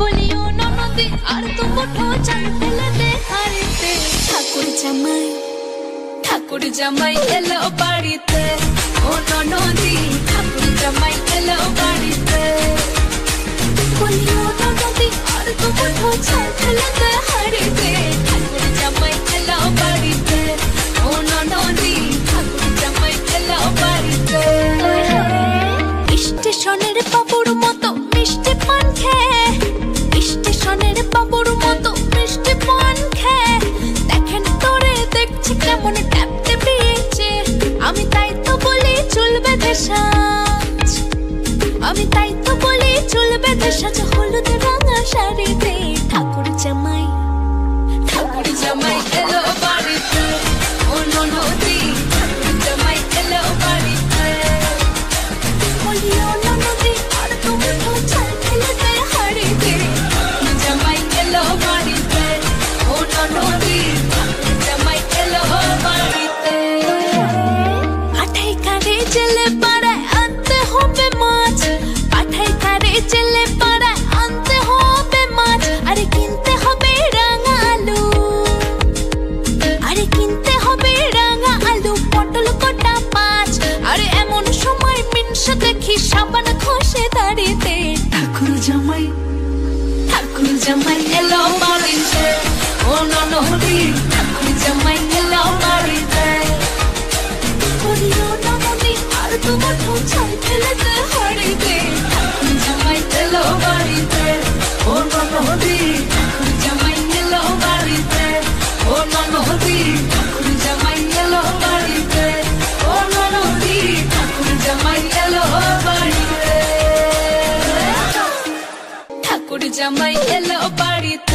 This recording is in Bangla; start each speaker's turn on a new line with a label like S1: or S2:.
S1: বলিও ননদী আর তো মুঠো চাল ফেলে দে হাড়িতে। ঠাকুর জামাই এলো বাড়িতে, ও ননদী ঠাকুর জামাই এলো বাড়িতে। বলিও ননদী আর তো মুঠো চাল ফেলে দে হাড়িতে, ঠাকুর জামাই এলো বাড়িতে, ও ননদী ঠাকুর জামাই এলো বাড়িতে। স্টেশনের বাবুর মতো মিষ্টি পান খেয়ে, স্টেশনের বাবুর মতো মিষ্টি পান খেয়ে দেখেন তোরে দেখছি কেমন ট্যাপতে পেয়েছে। আমি তাই তো বলি চুল বেঁধে সাজ, আমি তাই তো বলি চুল বেঁধে সাজ হলুদ রঙা শাড়িতে। ঠাকুর জামাই এলো বাড়িতে, ও ননদী ঠাকুর জামাই এলো বাড়িতে। বলিও ননদী আর তো মুঠো চাল ফেলে দে হাড়িতে, জামাই এলো বাড়িতে, ও ননদী ঠাকুর জামাই এলো বাড়িতে। পাঠাই কারে জেলে পাড়ায় আনতে হবে মাছ, পাঠাই কারে জেলে পাড়ায় আনতে হবে মাছ। আরে কিনতে হবে রাঙা আলু, আরে কিনতে হবে রাঙা আলু, পটল কটা 5। আরে এমন সময় মিনসে দেখি সাবান ঘষে দাড়িতে। ঠাকুর জামাই এলো বাড়িতে, ও ননদী ঠাকুর জামাই এলো বাড়িতে। বলিও ননদী আর তো মুঠো চাল ফেলে দে হাড়িতে, ঠাকুর জামাই এলো বাড়িতে, ও ননদী ঠাকুর জামাই এলো বাড়িতে, ও ননদী ঠাকুর জামাই এলো বাড়িতে, ও ননদী ঠাকুর জামাই এলো বাড়িতে। ঠাকুর জামাই এলো বাড়িতে।